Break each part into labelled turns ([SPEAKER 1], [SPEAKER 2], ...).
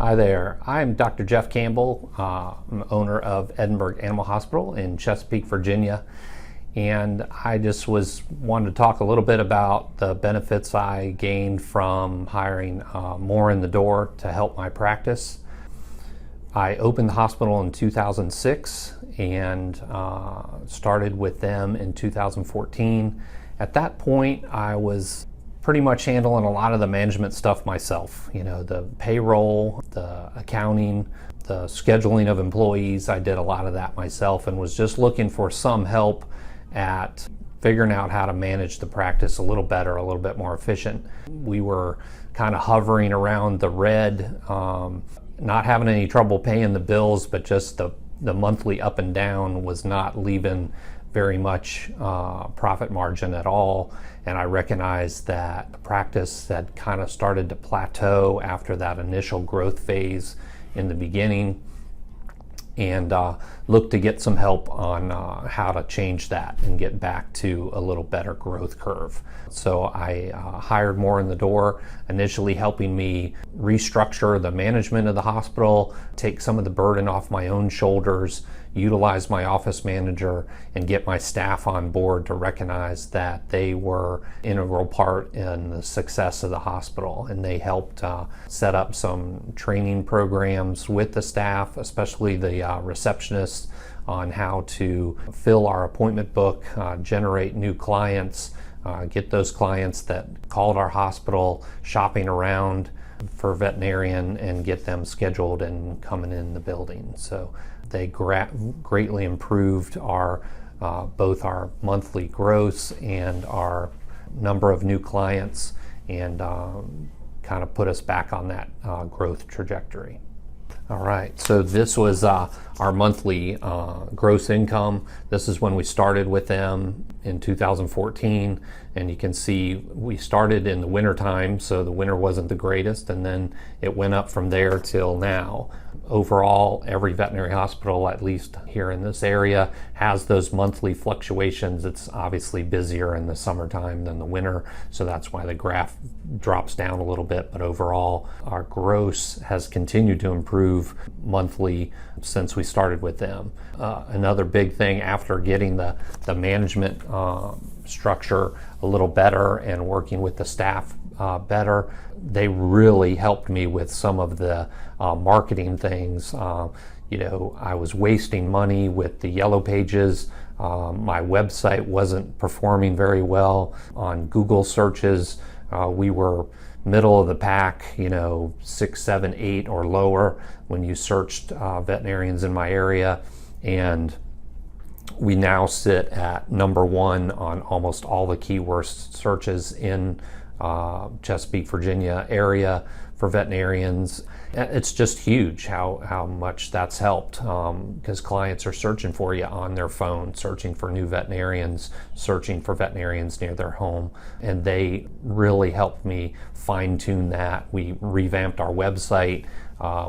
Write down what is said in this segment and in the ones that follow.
[SPEAKER 1] Hi there, I'm Dr. Geoff Campbell. I'm owner of Edinburgh Animal Hospital in Chesapeake, Virginia. And I just wanted to talk a little bit about the benefits I gained from hiring more in the door to help my practice. I opened the hospital in 2006 and started with them in 2014. At that point, I was pretty much handling a lot of the management stuff myself. You know, the payroll, the accounting, the scheduling of employees. I did a lot of that myself and was just looking for some help at figuring out how to manage the practice a little better, a little bit more efficient. We were kind of hovering around the red, not having any trouble paying the bills, but just the monthly up and down was not leaving very much profit margin at all. And I recognized that the practice had kind of started to plateau after that initial growth phase in the beginning, and looked to get some help on how to change that and get back to a little better growth curve. So I hired more in the door, initially helping me restructure the management of the hospital, take some of the burden off my own shoulders, utilize my office manager, and get my staff on board to recognize that they were an integral part in the success of the hospital. And they helped set up some training programs with the staff, especially the receptionists, on how to fill our appointment book, generate new clients, get those clients that called our hospital shopping around for veterinarian and get them scheduled and coming in the building. So they greatly improved our both our monthly gross and our number of new clients, and kind of put us back on that growth trajectory. All right, so this was our monthly gross income. This is when we started with them in 2014, and you can see we started in the winter time, so the winter wasn't the greatest, and then it went up from there till now. Overall, every veterinary hospital, at least here in this area, has those monthly fluctuations. It's obviously busier in the summertime than the winter, so that's why the graph drops down a little bit. But overall, our gross has continued to improve monthly since we started with them. Another big thing, after getting the management structure a little better and working with the staff better, they really helped me with some of the marketing things. You know, I was wasting money with the yellow pages. My website wasn't performing very well on Google searches. We were middle of the pack, you know, 6, 7, 8 or lower when you searched veterinarians in my area. And we now sit at number 1 on almost all the keyword searches in Chesapeake, Virginia area for veterinarians. It's just huge how much that's helped, because clients are searching for you on their phone, searching for new veterinarians, searching for veterinarians near their home, and they really helped me fine-tune that. We revamped our website.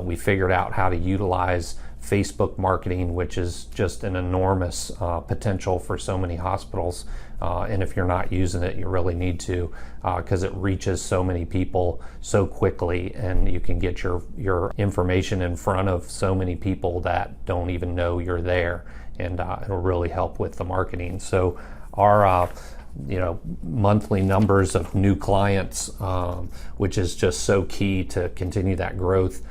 [SPEAKER 1] We figured out how to utilize Facebook marketing, which is just an enormous potential for so many hospitals. And if you're not using it, you really need to, because it reaches so many people so quickly, and you can get your information in front of so many people that don't even know you're there, and it'll really help with the marketing. So our monthly numbers of new clients, which is just so key to continue that growth.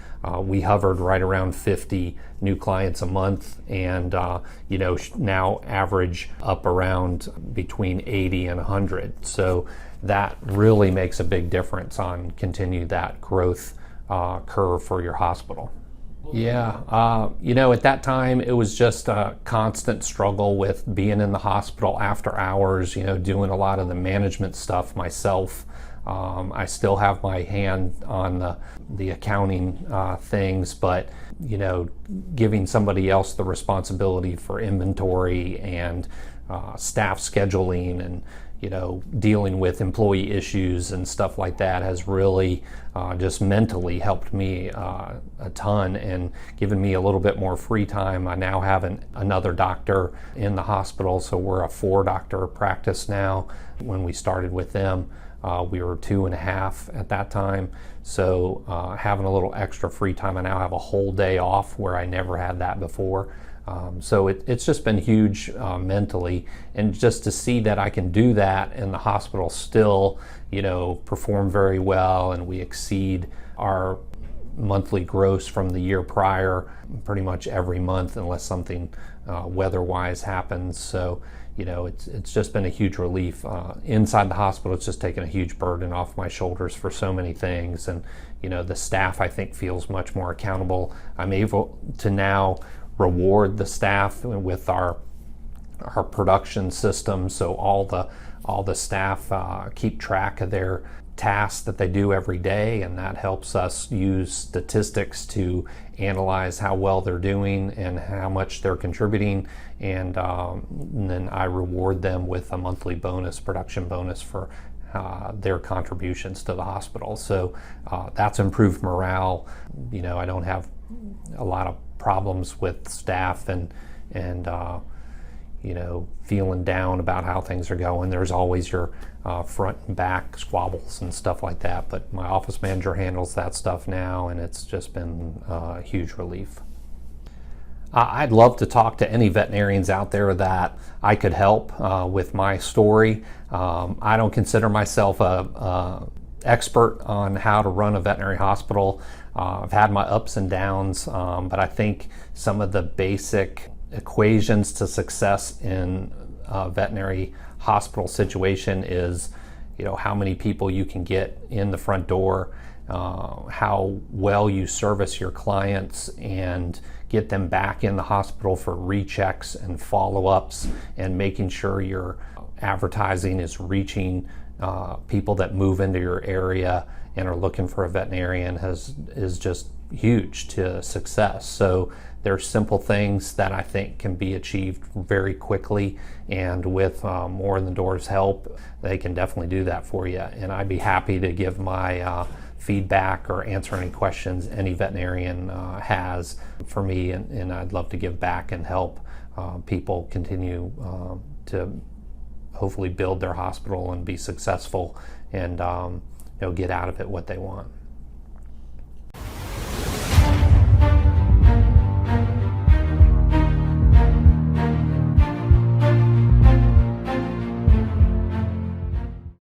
[SPEAKER 1] We hovered right around 50 new clients a month, and now average up around between 80 and 100. So that really makes a big difference on continue that growth curve for your hospital. Yeah, at that time it was just a constant struggle with being in the hospital after hours, doing a lot of the management stuff myself. I still have my hand on the accounting things, but giving somebody else the responsibility for inventory and staff scheduling and dealing with employee issues and stuff like that has really just mentally helped me a ton and given me a little bit more free time. I now have another doctor in the hospital, so we're a 4-doctor practice now. When we started with them, We were 2.5 at that time. So having a little extra free time, I now have a whole day off where I never had that before. So it's just been huge mentally, and just to see that I can do that and the hospital still, perform very well, and we exceed our monthly gross from the year prior pretty much every month unless something weather-wise happens. So it's just been a huge relief. Inside the hospital, it's just taken a huge burden off my shoulders for so many things, and the staff, I think, feels much more accountable. I'm able to now reward the staff with our production system, so all the staff keep track of their tasks that they do every day, and that helps us use statistics to analyze how well they're doing and how much they're contributing, and then I reward them with a monthly bonus, production bonus, for their contributions to the hospital. So that's improved morale. I don't have a lot of problems with staff and feeling down about how things are going. There's always your front and back squabbles and stuff like that, but my office manager handles that stuff now, and it's just been a huge relief. I'd love to talk to any veterinarians out there that I could help with my story. I don't consider myself a expert on how to run a veterinary hospital. I've had my ups and downs, but I think some of the basic equations to success in a veterinary hospital situation is, how many people you can get in the front door, how well you service your clients and get them back in the hospital for rechecks and follow-ups, and making sure your advertising is reaching people that move into your area and are looking for a veterinarian is just huge to success. So there's simple things that I think can be achieved very quickly, and with More in the Door's help, they can definitely do that for you. And I'd be happy to give my feedback or answer any questions any veterinarian has for me, and I'd love to give back and help people continue to hopefully build their hospital and be successful and get out of it what they want.